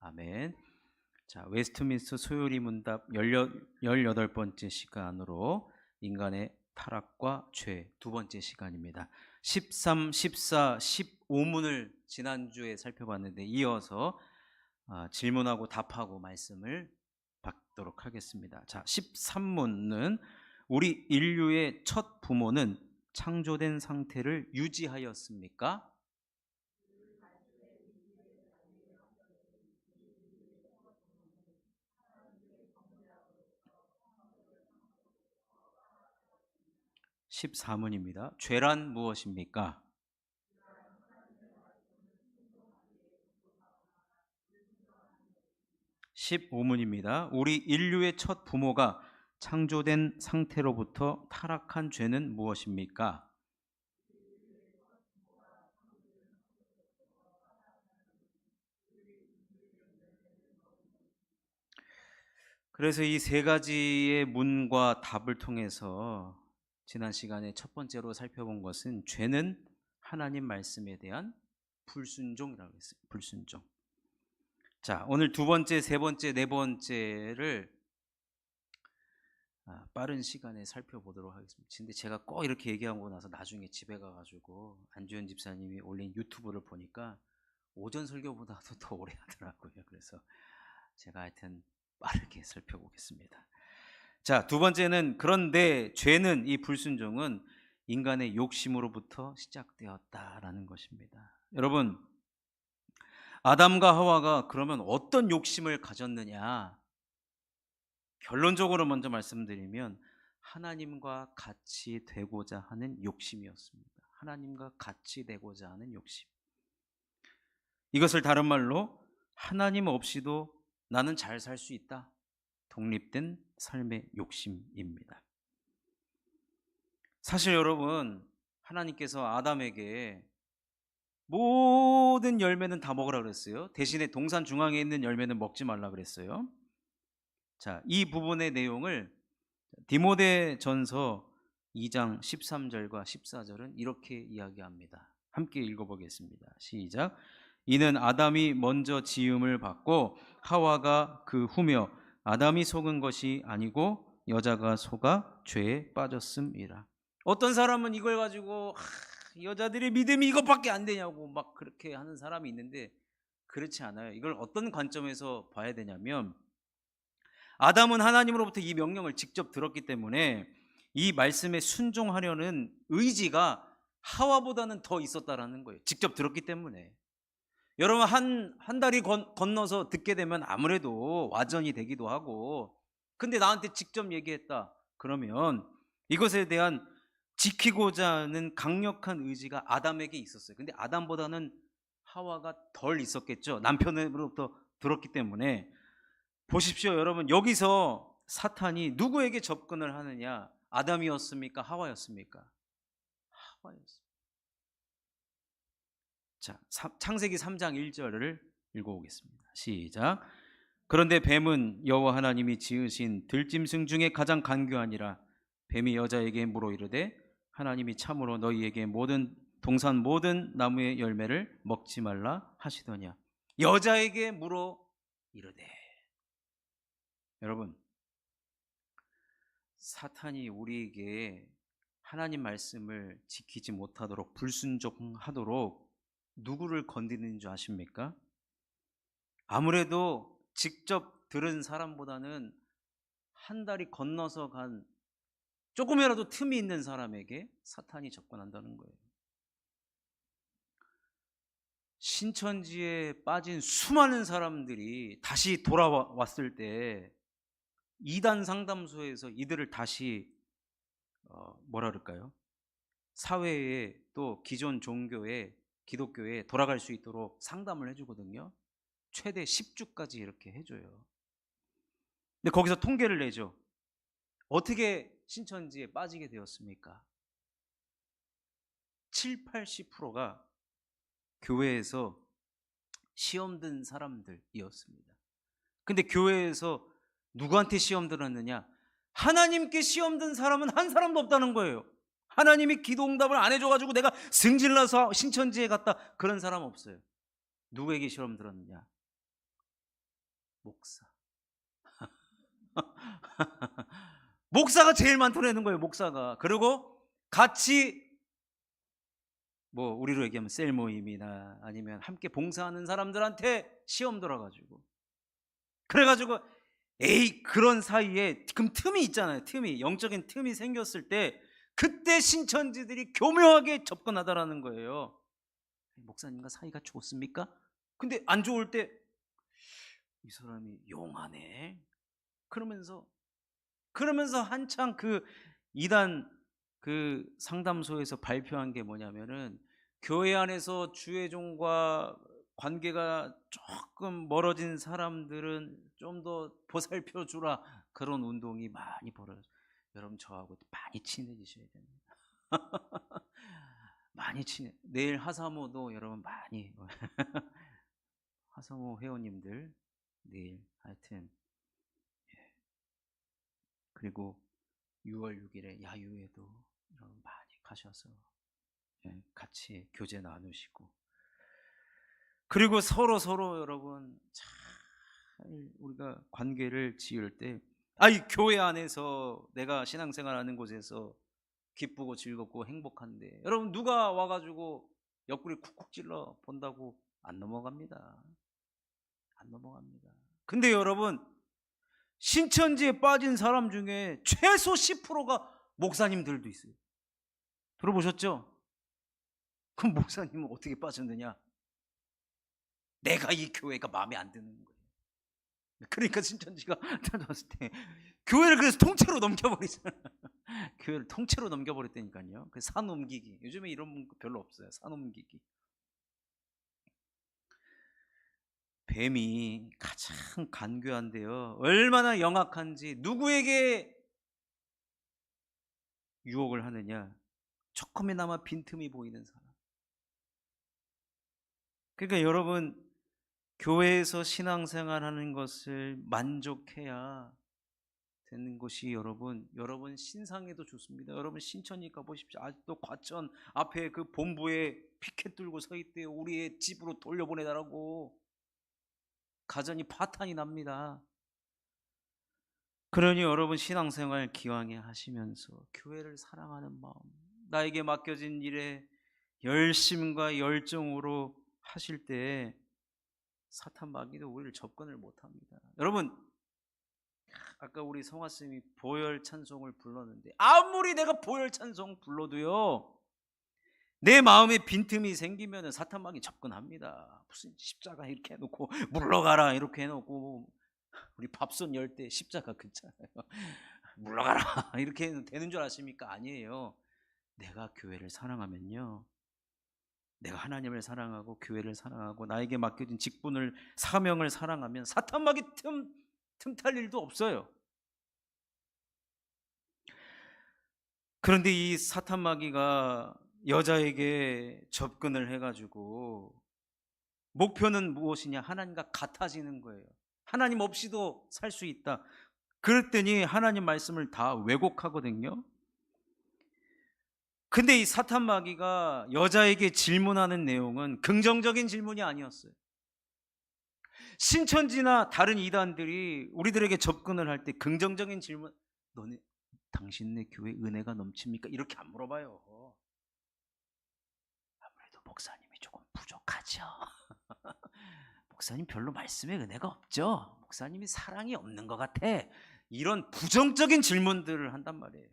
아멘. 자, 웨스트민스터 소요리 문답 18번째 시간으로 인간의 타락과 죄 두 번째 시간입니다. 13, 14, 15문을 지난주에 살펴봤는데 이어서 질문하고 답하고 말씀을 받도록 하겠습니다. 자, 13문은 우리 인류의 첫 부모는 창조된 상태를 유지하였습니까? 14문입니다. 죄란 무엇입니까? 15문입니다. 우리 인류의 첫 부모가 창조된 상태로부터 타락한 죄는 무엇입니까? 그래서 이 세 가지의 문과 답을 통해서 지난 시간에 첫 번째로 살펴본 것은 죄는 하나님 말씀에 대한 불순종이라고 했어요. 불순종. 자, 오늘 두 번째, 세 번째, 네 번째를 빠른 시간에 살펴보도록 하겠습니다. 근데 제가 꼭 이렇게 얘기하고 나서 나중에 집에 가가지고 안주현 집사님이 올린 유튜브를 보니까 오전 설교보다도 더 오래 하더라고요. 그래서 제가 하여튼 빠르게 살펴보겠습니다. 자, 두 번째는 그런데 죄는, 이 불순종은 인간의 욕심으로부터 시작되었다라는 것입니다. 여러분, 아담과 하와가 그러면 어떤 욕심을 가졌느냐? 결론적으로 먼저 말씀드리면 하나님과 같이 되고자 하는 욕심이었습니다. 하나님과 같이 되고자 하는 욕심. 이것을 다른 말로 하나님 없이도 나는 잘 살 수 있다. 독립된 삶의 욕심입니다. 사실 여러분, 하나님께서 아담에게 모든 열매는 다 먹으라 그랬어요. 대신에 동산 중앙에 있는 열매는 먹지 말라 그랬어요. 자, 이 부분의 내용을 디모데전서 2장 13절과 14절은 이렇게 이야기합니다. 함께 읽어보겠습니다. 시작. 이는 아담이 먼저 지음을 받고 하와가 그 후며 아담이 속은 것이 아니고 여자가 속아 죄에 빠졌음이라. 어떤 사람은 이걸 가지고 여자들의 믿음이 이것밖에 안 되냐고 막 그렇게 하는 사람이 있는데 그렇지 않아요. 이걸 어떤 관점에서 봐야 되냐면 아담은 하나님으로부터 이 명령을 직접 들었기 때문에 이 말씀에 순종하려는 의지가 하와보다는 더 있었다라는 거예요. 직접 들었기 때문에. 여러분, 한 다리 건너서 듣게 되면 아무래도 와전이 되기도 하고, 근데 나한테 직접 얘기했다 그러면 이것에 대한 지키고자 하는 강력한 의지가 아담에게 있었어요. 근데 아담보다는 하와가 덜 있었겠죠. 남편으로부터 들었기 때문에. 보십시오, 여러분. 여기서 사탄이 누구에게 접근을 하느냐? 아담이었습니까? 하와였습니까? 하와였습니다. 자, 창세기 3장 1절을 읽어보겠습니다. 시작. 그런데 뱀은 여호와 하나님이 지으신 들짐승 중에 가장 간교하니라. 뱀이 여자에게 물어 이르되 하나님이 참으로 너희에게 동산 모든 나무의 열매를 먹지 말라 하시더냐. 여자에게 물어 이르되. 여러분, 사탄이 우리에게 하나님 말씀을 지키지 못하도록 불순종하도록 누구를 건드리는 줄 아십니까? 아무래도 직접 들은 사람보다는 한 다리 건너서 간 조금이라도 틈이 있는 사람에게 사탄이 접근한다는 거예요. 신천지에 빠진 수많은 사람들이 다시 돌아왔을 때 이단 상담소에서 이들을 다시 뭐라 그럴까요? 사회에 또 기존 종교에 기독교에 돌아갈 수 있도록 상담을 해주거든요. 최대 10주까지 이렇게 해줘요. 근데 거기서 통계를 내죠. 어떻게 신천지에 빠지게 되었습니까? 7, 80%가 교회에서 시험 든 사람들이었습니다. 근데 교회에서 누구한테 시험 들었느냐? 하나님께 시험 든 사람은 한 사람도 없다는 거예요. 하나님이 기도응답을 안 해줘가지고 내가 승질나서 신천지에 갔다, 그런 사람 없어요. 누구에게 시험 들었느냐? 목사. 목사가 제일 많더라는 거예요, 목사가. 그리고 같이 뭐 우리로 얘기하면 셀 모임이나 아니면 함께 봉사하는 사람들한테 시험 들어가지고 그래가지고 에이 그런 사이에 그럼 틈이 있잖아요. 틈이 영적인 틈이 생겼을 때 그때 신천지들이 교묘하게 접근하다라는 거예요. 목사님과 사이가 좋습니까? 근데 안 좋을 때 이 사람이 용하네. 그러면서 한창 그 이단 그 상담소에서 발표한 게 뭐냐면은 교회 안에서 주의종과 관계가 조금 멀어진 사람들은 좀 더 보살펴 주라. 그런 운동이 많이 벌어져요. 여러분 저하고 많이 친해지셔야 됩니다. 많이 친해. 내일 하사모도 여러분 많이 하사모 회원님들 내일 하여튼 그리고 6월 6일에 야유회도 여러분 많이 가셔서 같이 교제 나누시고 그리고 서로 여러분 잘 우리가 관계를 지을 때 아이 교회 안에서 내가 신앙생활하는 곳에서 기쁘고 즐겁고 행복한데 여러분 누가 와가지고 옆구리 쿡쿡 찔러 본다고 안 넘어갑니다. 안 넘어갑니다. 근데 여러분 신천지에 빠진 사람 중에 최소 10%가 목사님들도 있어요. 들어보셨죠? 그럼 목사님은 어떻게 빠졌느냐? 내가 이 교회가 마음에 안 드는 거예요. 그러니까 신천지가 찾아왔을 때 교회를 그래서 통째로 넘겨버리잖아요. 교회를 통째로 넘겨버렸다니까요. 그 산 옮기기. 요즘에 이런 거 별로 없어요. 산 옮기기. 뱀이 가장 간교한데요. 얼마나 영악한지 누구에게 유혹을 하느냐? 조금이나마 빈틈이 보이는 사람. 그러니까 여러분 교회에서 신앙생활하는 것을 만족해야 되는 것이 여러분 신상에도 좋습니다. 여러분 신천지 가보십시오. 아직도 과천 앞에 그 본부에 피켓 들고 서 있대요. 우리의 집으로 돌려보내달라고. 가정이 파탄이 납니다. 그러니 여러분 신앙생활 기왕에 하시면서 교회를 사랑하는 마음, 나에게 맡겨진 일에 열심과 열정으로 하실 때 사탄 마귀도 우리를 접근을 못합니다. 여러분 아까 우리 성화쌤이 보혈 찬송을 불렀는데 아무리 내가 보혈 찬송 불러도요 내 마음에 빈틈이 생기면 사탄 마귀 접근합니다. 무슨 십자가 이렇게 해놓고 물러가라 이렇게 해놓고 우리 밥솥 열 때 십자가 긋잖아요. 물러가라 이렇게 되는 줄 아십니까? 아니에요. 내가 교회를 사랑하면요 내가 하나님을 사랑하고 교회를 사랑하고 나에게 맡겨진 직분을 사명을 사랑하면 사탄 마귀 틈탈 일도 없어요. 그런데 이 사탄 마귀가 여자에게 접근을 해가지고 목표는 무엇이냐? 하나님과 같아지는 거예요. 하나님 없이도 살 수 있다. 그랬더니 하나님 말씀을 다 왜곡하거든요. 근데 이 사탄 마귀가 여자에게 질문하는 내용은 긍정적인 질문이 아니었어요. 신천지나 다른 이단들이 우리들에게 접근을 할 때 긍정적인 질문, 너네 당신네 교회 은혜가 넘칩니까? 이렇게 안 물어봐요. 아무래도 목사님이 조금 부족하죠. 목사님 별로 말씀에 은혜가 없죠. 목사님이 사랑이 없는 것 같아. 이런 부정적인 질문들을 한단 말이에요.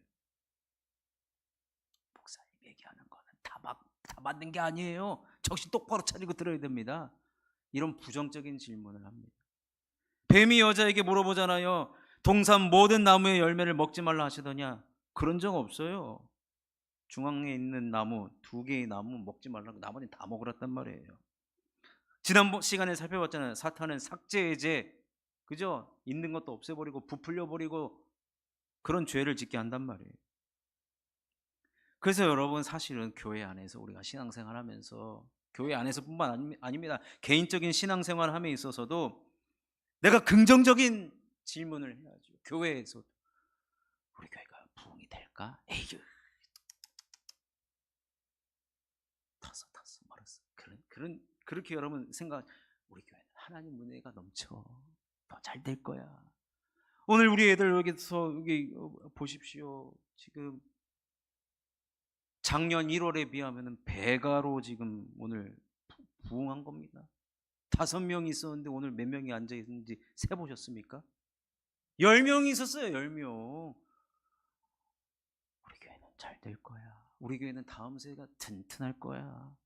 목사님 얘기하는 거는 다 맞는 게 아니에요. 정신 똑바로 차리고 들어야 됩니다. 이런 부정적인 질문을 합니다. 뱀이 여자에게 물어보잖아요. 동산 모든 나무의 열매를 먹지 말라 하시더냐? 그런 적 없어요. 중앙에 있는 나무 2개의 나무 먹지 말라고 나머지는 다 먹으랬단 말이에요. 지난 시간에 살펴봤잖아요. 사탄은 삭제해제, 그죠? 있는 것도 없애버리고 부풀려버리고 그런 죄를 짓게 한단 말이에요. 그래서 여러분 사실은 교회 안에서 우리가 신앙생활하면서 교회 안에서뿐만 아닙니다. 개인적인 신앙생활함에 있어서도 내가 긍정적인 질문을 해야죠. 교회에서 우리 교회가 부흥이 될까? 에휴 탔어 말았어. 그렇게 여러분 생각 우리 교회는 하나님 은혜가 넘쳐 더 잘 될 거야. 오늘 우리 애들 여기서 여기 보십시오. 지금 작년 1월에 비하면 배가로 지금 오늘 부흥한 겁니다. 5명이 있었는데 오늘 몇 명이 앉아 있는지 세보셨습니까? 10명이 있었어요. 10명. 우리 교회는 잘 될 거야. 우리 교회는 다음 세대가 튼튼할 거야.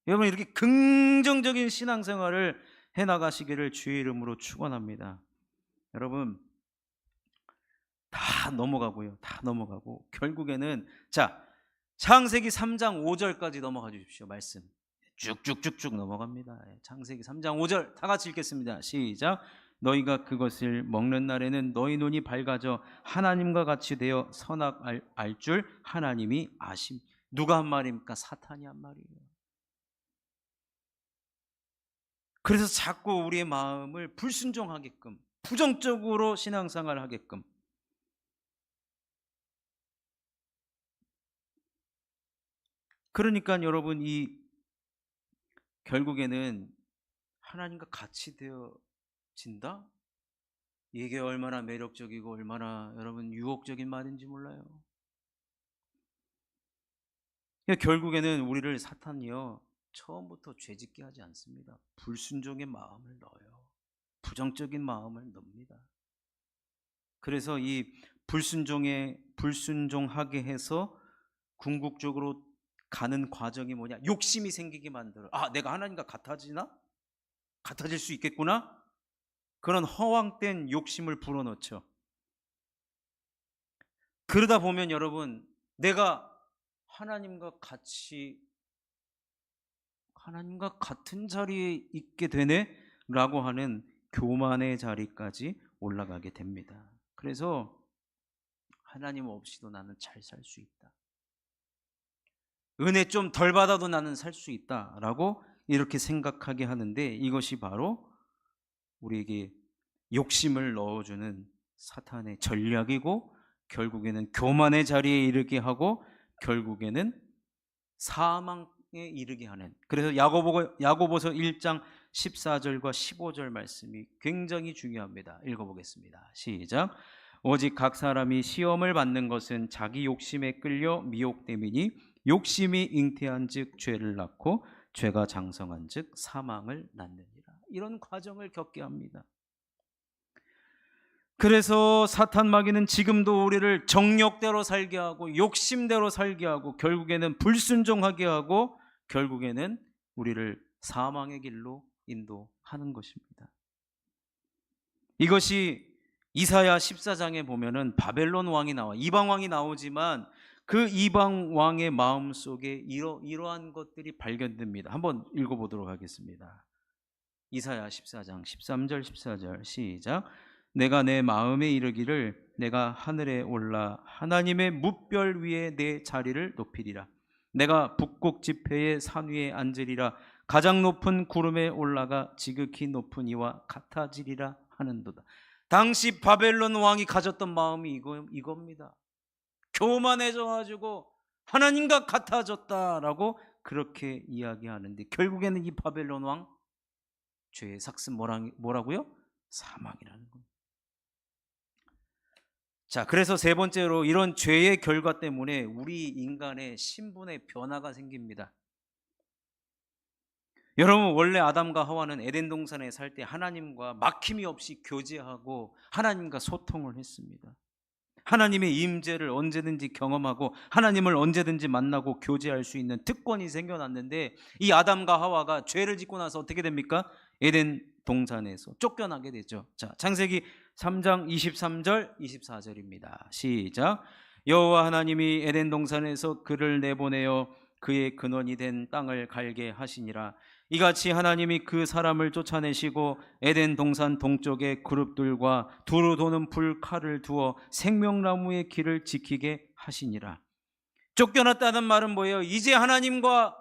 여러분, 이렇게 긍정적인 신앙생활을 해나가시기를 주의 이름으로 축원합니다. 여러분, 다 넘어가고요. 다 넘어가고 결국에는 창세기 3장 5절까지 넘어가 주십시오. 말씀 쭉쭉쭉쭉 넘어갑니다. 창세기 3장 5절 다 같이 읽겠습니다. 시작. 너희가 그것을 먹는 날에는 너희 눈이 밝아져 하나님과 같이 되어 선악 알 줄 하나님이 아심. 누가 한 말입니까? 사탄이 한 말이에요. 그래서 자꾸 우리의 마음을 불순종하게끔, 부정적으로 신앙생활을 하게끔. 그러니까 여러분, 결국에는 하나님과 같이 되어진다? 이게 얼마나 매력적이고 얼마나 여러분 유혹적인 말인지 몰라요. 결국에는 우리를 사탄이요 처음부터 죄짓게 하지 않습니다. 불순종의 마음을 넣어요. 부정적인 마음을 넣습니다. 그래서 이 불순종하게 해서 궁극적으로 가는 과정이 뭐냐? 욕심이 생기게 만들어. 내가 하나님과 같아질 수 있겠구나? 그런 허황된 욕심을 불어넣죠. 그러다 보면 여러분, 내가 하나님과 같은 자리에 있게 되네? 라고 하는 교만의 자리까지 올라가게 됩니다. 그래서 하나님 없이도 나는 잘 살 수 있다. 은혜 좀 덜 받아도 나는 살 수 있다 라고 이렇게 생각하게 하는데, 이것이 바로 우리에게 욕심을 넣어주는 사탄의 전략이고, 결국에는 교만의 자리에 이르게 하고 결국에는 사망에 이르게 하는. 그래서 야고보서 1장 14절과 15절 말씀이 굉장히 중요합니다. 읽어보겠습니다. 시작. 오직 각 사람이 시험을 받는 것은 자기 욕심에 끌려 미혹됨이니 욕심이 잉태한 즉 죄를 낳고 죄가 장성한 즉 사망을 낳느니라. 이런 과정을 겪게 합니다. 그래서 사탄 마귀는 지금도 우리를 정욕대로 살게 하고 욕심대로 살게 하고 결국에는 불순종하게 하고 결국에는 우리를 사망의 길로 인도하는 것입니다. 이것이 이사야 14장에 보면은 바벨론 왕이 나와, 이방 왕이 나오지만 그 이방 왕의 마음 속에 이러한 것들이 발견됩니다. 한번 읽어보도록 하겠습니다. 이사야 14장 13절 14절 시작. 내가 내 마음에 이르기를 내가 하늘에 올라 하나님의 뭇별 위에 내 자리를 높이리라. 내가 북극 지폐의 산 위에 앉으리라. 가장 높은 구름에 올라가 지극히 높은 이와 같아지리라 하는도다. 당시 바벨론 왕이 가졌던 마음이 이겁니다. 교만해져가지고 하나님과 같아졌다라고 그렇게 이야기하는데, 결국에는 이 바벨론 왕 죄의 삭슨 뭐라고요? 사망이라는 겁니다. 그래서 세 번째로 이런 죄의 결과 때문에 우리 인간의 신분의 변화가 생깁니다. 여러분, 원래 아담과 하와는 에덴 동산에 살 때 하나님과 막힘이 없이 교제하고 하나님과 소통을 했습니다. 하나님의 임재를 언제든지 경험하고 하나님을 언제든지 만나고 교제할 수 있는 특권이 생겨났는데, 이 아담과 하와가 죄를 짓고 나서 어떻게 됩니까? 에덴 동산에서 쫓겨나게 되죠. 창세기 3장 23절 24절입니다. 시작. 여호와 하나님이 에덴 동산에서 그를 내보내어 그의 근원이 된 땅을 갈게 하시니라. 이같이 하나님이 그 사람을 쫓아내시고 에덴 동산 동쪽에 그룹들과 두루 도는 불 칼을 두어 생명나무의 길을 지키게 하시니라. 쫓겨났다는 말은 뭐예요? 이제 하나님과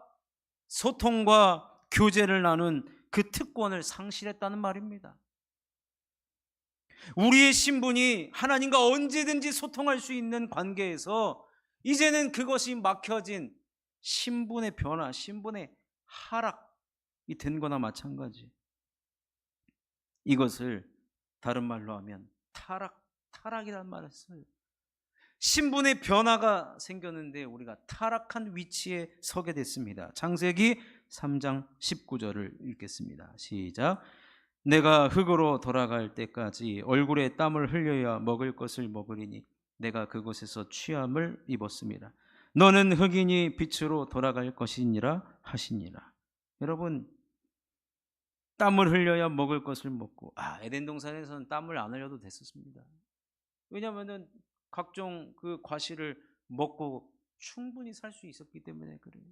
소통과 교제를 나눈 그 특권을 상실했다는 말입니다. 우리의 신분이 하나님과 언제든지 소통할 수 있는 관계에서 이제는 그것이 막혀진 신분의 변화, 신분의 하락이 된 거나 마찬가지. 이것을 다른 말로 하면 타락이란 말을 써요. 신분의 변화가 생겼는데 우리가 타락한 위치에 서게 됐습니다. 창세기 3장 19절을 읽겠습니다. 시작. 내가 흙으로 돌아갈 때까지 얼굴에 땀을 흘려야 먹을 것을 먹으리니 내가 그곳에서 취함을 입었습니다. 너는 흙이니 빛으로 돌아갈 것이니라 하시니라. 여러분, 땀을 흘려야 먹을 것을 먹고, 에덴 동산에서는 땀을 안 흘려도 됐었습니다. 왜냐하면은 각종 그 과실을 먹고 충분히 살 수 있었기 때문에 그래요.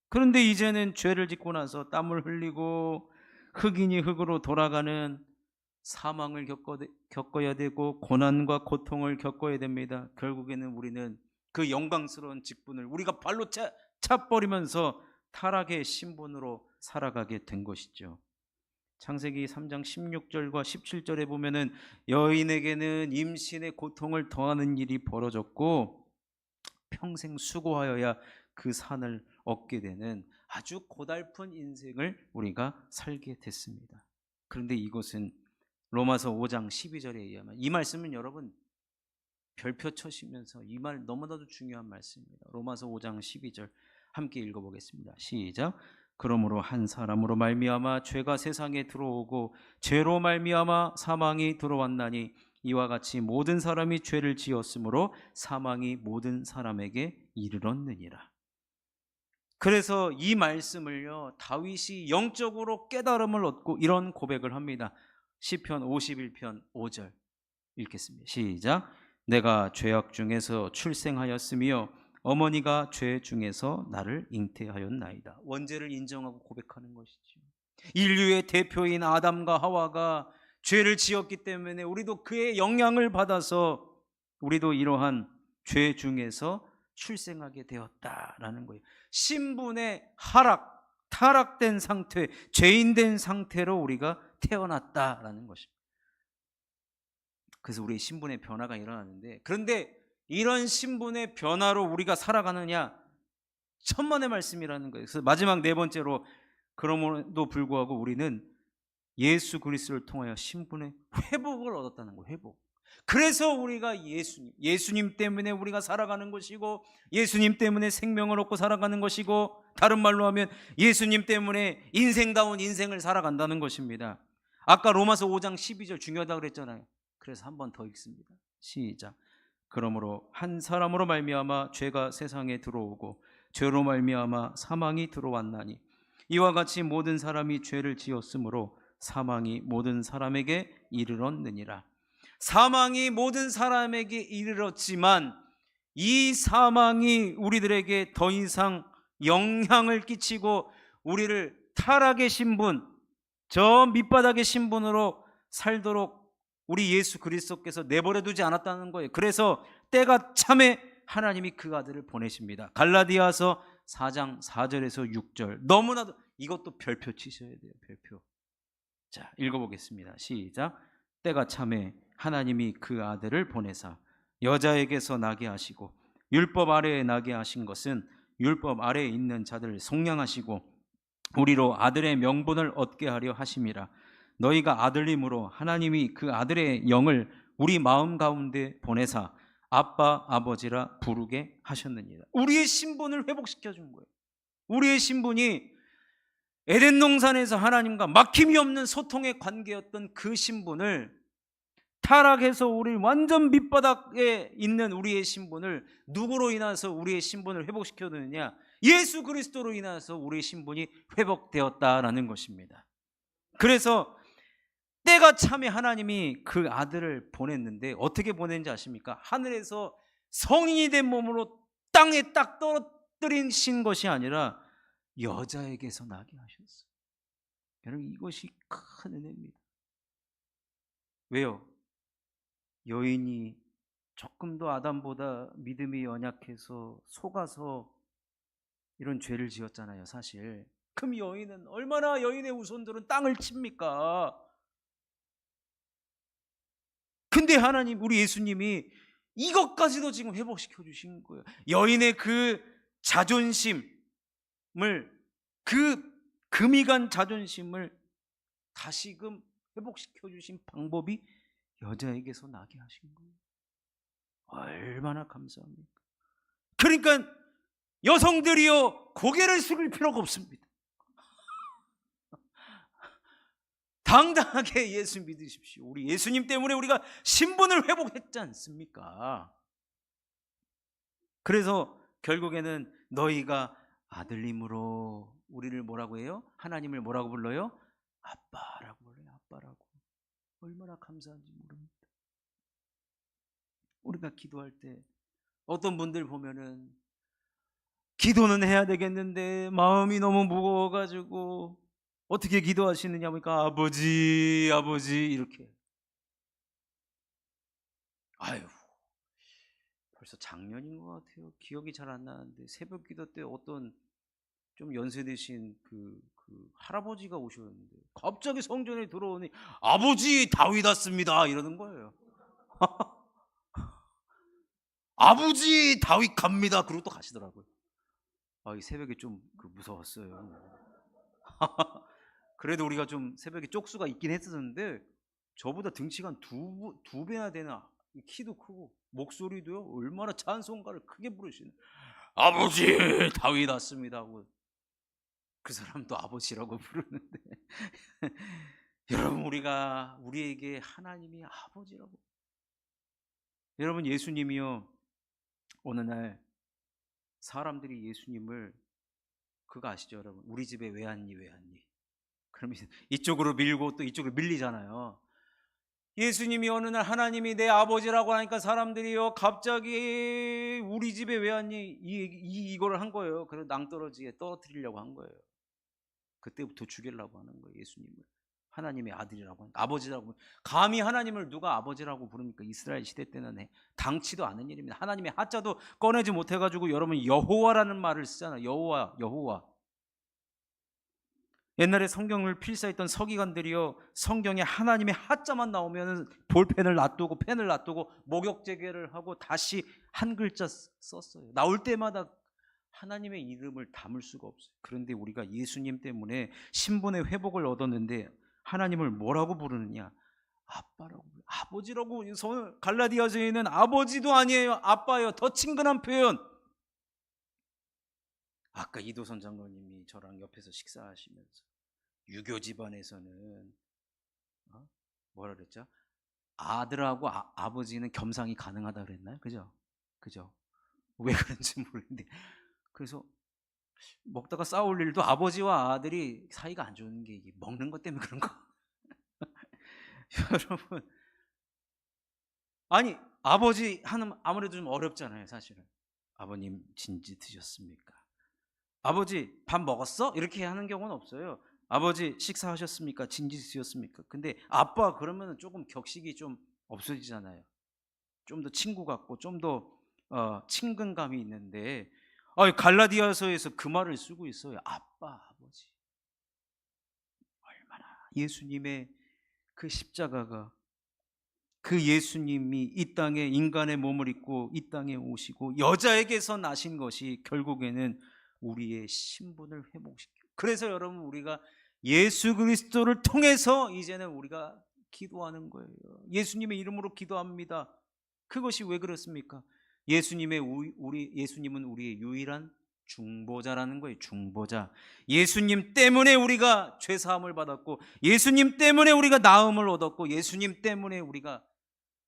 그런데 이제는 죄를 짓고 나서 땀을 흘리고 흙이니 흙으로 돌아가는 사망을 겪어야 되고 고난과 고통을 겪어야 됩니다. 결국에는 우리는 그 영광스러운 직분을 우리가 발로 차버리면서 타락의 신분으로 살아가게 된 것이죠. 창세기 3장 16절과 17절에 보면은 여인에게는 임신의 고통을 더하는 일이 벌어졌고 평생 수고하여야 그 산을 얻게 되는 아주 고달픈 인생을 우리가 살게 됐습니다. 그런데 이것은 로마서 5장 12절에 의하면, 이 말씀은 여러분 별표 쳐시면서 이 말 너무나도 중요한 말씀입니다. 로마서 5장 12절 함께 읽어보겠습니다. 시작. 그러므로 한 사람으로 말미암아 죄가 세상에 들어오고 죄로 말미암아 사망이 들어왔나니 이와 같이 모든 사람이 죄를 지었으므로 사망이 모든 사람에게 이르렀느니라. 그래서 이 말씀을요, 다윗이 영적으로 깨달음을 얻고 이런 고백을 합니다. 시편 51편 5절 읽겠습니다. 시작. 내가 죄악 중에서 출생하였으며 어머니가 죄 중에서 나를 잉태하였나이다. 원죄를 인정하고 고백하는 것이죠. 인류의 대표인 아담과 하와가 죄를 지었기 때문에 우리도 그의 영향을 받아서 우리도 이러한 죄 중에서 출생하게 되었다라는 거예요. 신분의 타락된 상태, 죄인된 상태로 우리가 태어났다라는 것입니다. 그래서 우리의 신분의 변화가 일어나는데, 그런데 이런 신분의 변화로 우리가 살아가느냐, 천만의 말씀이라는 거예요. 그래서 마지막 네 번째로, 그럼에도 불구하고 우리는 예수 그리스도를 통하여 신분의 회복을 얻었다는 거예요. 회복. 그래서 우리가 예수님 때문에 우리가 살아가는 것이고, 예수님 때문에 생명을 얻고 살아가는 것이고, 다른 말로 하면 예수님 때문에 인생다운 인생을 살아간다는 것입니다. 아까 로마서 5장 12절 중요하다고 그랬잖아요. 그래서 한 번 더 읽습니다. 시작. 그러므로 한 사람으로 말미암아 죄가 세상에 들어오고 죄로 말미암아 사망이 들어왔나니 이와 같이 모든 사람이 죄를 지었으므로 사망이 모든 사람에게 이르렀느니라. 사망이 모든 사람에게 이르렀지만 이 사망이 우리들에게 더 이상 영향을 끼치고 우리를 타락의 신분, 저 밑바닥의 신분으로 살도록 우리 예수 그리스도께서 내버려 두지 않았다는 거예요. 그래서 때가 참에 하나님이 그 아들을 보내십니다. 갈라디아서 4장 4절에서 6절. 너무나도 이것도 별표 치셔야 돼요. 별표. 자, 읽어보겠습니다. 시작. 때가 참에 하나님이 그 아들을 보내사 여자에게서 나게 하시고 율법 아래에 나게 하신 것은 율법 아래에 있는 자들을 속량하시고 우리로 아들의 명분을 얻게 하려 하심이라. 너희가 아들림으로 하나님이 그 아들의 영을 우리 마음 가운데 보내사 아빠 아버지라 부르게 하셨느니라. 우리의 신분을 회복시켜 준 거예요. 우리의 신분이 에덴 동산에서 하나님과 막힘이 없는 소통의 관계였던 그 신분을, 타락해서 우리 완전 밑바닥에 있는 우리의 신분을 누구로 인해서 우리의 신분을 회복시켜 주느냐? 예수 그리스도로 인해서 우리의 신분이 회복되었다라는 것입니다. 그래서 때가 참에 하나님이 그 아들을 보냈는데 어떻게 보냈는지 아십니까? 하늘에서 성인이 된 몸으로 땅에 딱 떨어뜨리신 것이 아니라 여자에게서 나게 하셨어요. 여러분, 이것이 큰 은혜입니다. 왜요? 여인이 조금 더 아담보다 믿음이 연약해서 속아서 이런 죄를 지었잖아요, 사실. 그럼 여인은 얼마나, 여인의 후손들은 땅을 칩니까? 근데 하나님, 우리 예수님이 이것까지도 지금 회복시켜 주신 거예요. 여인의 그 자존심을, 그 금이 간 자존심을 다시금 회복시켜 주신 방법이 여자에게서 나게 하신 거예요. 얼마나 감사합니까? 그러니까 여성들이요, 고개를 숙일 필요가 없습니다. 당당하게 예수 믿으십시오. 우리 예수님 때문에 우리가 신분을 회복했지 않습니까? 그래서 결국에는 너희가 아들님으로 우리를 뭐라고 해요? 하나님을 뭐라고 불러요? 아빠라고 불러요. 아빠라고. 얼마나 감사한지 모릅니다. 우리가 기도할 때 어떤 분들 보면은 기도는 해야 되겠는데 마음이 너무 무거워가지고 어떻게 기도하시느냐 보니까 아버지 아버지 이렇게. 아유, 벌써 작년인 것 같아요. 기억이 잘 안 나는데 새벽 기도 때 어떤 좀 연세 드신 그 할아버지가 오셨는데 갑자기 성전에 들어오니 아버지 다윗 왔습니다 이러는 거예요. 아버지 다윗 갑니다. 그러고 또 가시더라고요. 이 새벽에 좀 무서웠어요. 그래도 우리가 좀 새벽에 쪽수가 있긴 했었는데 저보다 등치가 한 두 배나 되는, 키도 크고 목소리도요 얼마나 찬송가를 크게 부르시는, 아버지 다윗 왔습니다 하고 그 사람도 아버지라고 부르는데 여러분, 우리에게 하나님이 아버지라고. 여러분, 예수님이요 어느 날 사람들이 예수님을, 그거 아시죠 여러분? 우리 집에 왜 왔니 왜 왔니? 그러면 이쪽으로 밀고 또 이쪽으로 밀리잖아요. 예수님이 어느 날 하나님이 내 아버지라고 하니까 사람들이요 갑자기 우리 집에 왜 왔니 이거를 한 거예요. 그래서 낭떠러지에 떨어뜨리려고 한 거예요. 그때부터 죽이려고 하는 거예요. 예수님을 하나님의 아들이라고 하니까, 아버지라고. 감히 하나님을 누가 아버지라고 부릅니까? 이스라엘 시대 때는 당치도 않은 일입니다. 하나님의 하자도 꺼내지 못해가지고 여러분 여호와라는 말을 쓰잖아요. 여호와. 옛날에 성경을 필사했던 서기관들이요 성경에 하나님의 하자만 나오면 볼펜을 놔두고 펜을 놔두고 목욕제계를 하고 다시 한 글자 썼어요. 나올 때마다 하나님의 이름을 담을 수가 없어요. 그런데 우리가 예수님 때문에 신분의 회복을 얻었는데 하나님을 뭐라고 부르느냐? 아빠라고, 아버지라고. 갈라디아서에는 아버지도 아니에요, 아빠예요. 더 친근한 표현. 아까 이도선 장로님이 저랑 옆에서 식사하시면서 유교 집안에서는 뭐라 그랬죠? 아들하고 아버지는 겸상이 가능하다 그랬나요? 그죠? 왜 그런지 모르겠는데, 그래서 먹다가 싸울 일도, 아버지와 아들이 사이가 안 좋은 게 이게 먹는 것 때문에 그런 거. 여러분, 아니 아버지 하는 아무래도 좀 어렵잖아요 사실은. 아버님 진지 드셨습니까? 아버지 밥 먹었어? 이렇게 하는 경우는 없어요. 아버지 식사하셨습니까? 진지 드셨습니까? 근데 아빠 그러면 조금 격식이 좀 없어지잖아요. 좀 더 친구 같고 좀 더 친근감이 있는데, 갈라디아서에서 그 말을 쓰고 있어요. 아빠, 아버지. 얼마나 예수님의 그 십자가가, 그 예수님이 이 땅에 인간의 몸을 입고 이 땅에 오시고 여자에게서 나신 것이 결국에는 우리의 신분을 회복시켜. 그래서 여러분, 우리가 예수 그리스도를 통해서 이제는 우리가 기도하는 거예요. 예수님의 이름으로 기도합니다. 그것이 왜 그렇습니까? 예수님은 우리의 유일한 중보자라는 거예요. 중보자. 예수님 때문에 우리가 죄 사함을 받았고, 예수님 때문에 우리가 나음을 얻었고, 예수님 때문에 우리가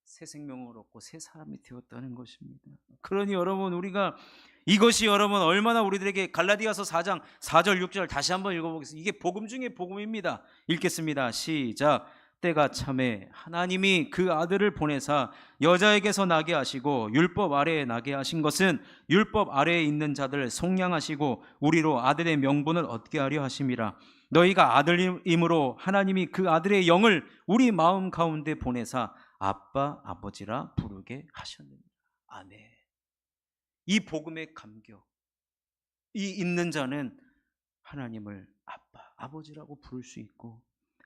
새 생명을 얻고 새 사람이 되었다는 것입니다. 그러니 여러분, 우리가 이것이 여러분 얼마나 우리들에게, 갈라디아서 4장 4절 6절 다시 한번 읽어보겠습니다. 이게 복음 중에 복음입니다. 읽겠습니다. 시작. 때가 참에 하나님이 그 아들을 보내사 여자에게서 나게 하시고 율법 아래에 나게 하신 것은 율법 아래에 있는 자들 속량하시고 우리로 아들의 명분을 얻게 하려 하심이라. 너희가 아들임으로 하나님이 그 아들의 영을 우리 마음 가운데 보내사 아빠 아버지라 부르게 하셨느니라. 아멘. 이 복음의 감격, 이 있는 자는 하나님을 아빠 아버지라고 부를 수 있고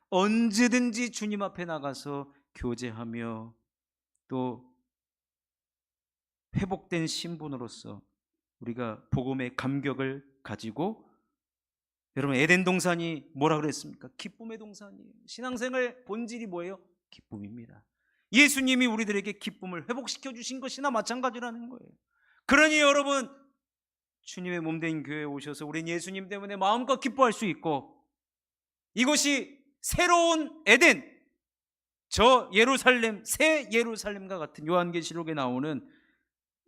언제든지 주님 앞에 나가서 교제하며 또 회복된 신분으로서 우리가 복음의 감격을 가지고 여러분, 에덴 동산이 뭐라 그랬습니까? 기쁨의 동산이에요. 신앙생활 본질이 뭐예요? 기쁨입니다. 예수님이 우리들에게 기쁨을 회복시켜 주신 것이나 마찬가지라는 거예요. 그러니 여러분, 주님의 몸된 교회에 오셔서 우린 예수님 때문에 마음껏 기뻐할 수 있고, 이것이 새로운 에덴, 저 예루살렘, 새 예루살렘과 같은 요한계시록에 나오는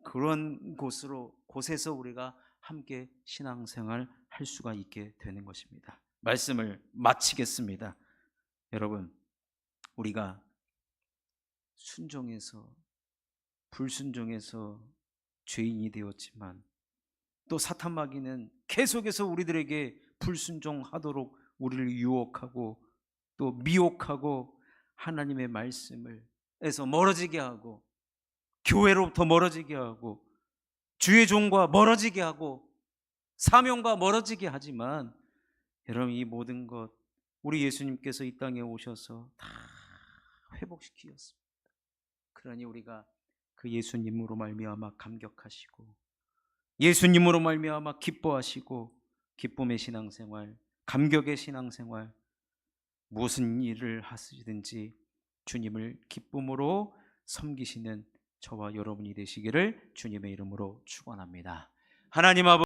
그런 곳에서 우리가 함께 신앙생활 할 수가 있게 되는 것입니다. 말씀을 마치겠습니다. 여러분, 우리가 순종해서 불순종해서 죄인이 되었지만, 또 사탄 마귀는 계속해서 우리들에게 불순종하도록 우리를 유혹하고 또 미혹하고 하나님의 말씀을 에서 멀어지게 하고 교회로부터 멀어지게 하고 주의 종과 멀어지게 하고 사명과 멀어지게 하지만, 여러분, 이 모든 것 우리 예수님께서 이 땅에 오셔서 다 회복시키셨습니다. 그러니 우리가 그 예수님으로 말미암아 감격하시고 예수님으로 말미암아 기뻐하시고 기쁨의 신앙생활, 감격의 신앙생활, 무슨 일을 하시든지 주님을 기쁨으로 섬기시는 저와 여러분이 되시기를 주님의 이름으로 축원합니다. 하나님 아버지,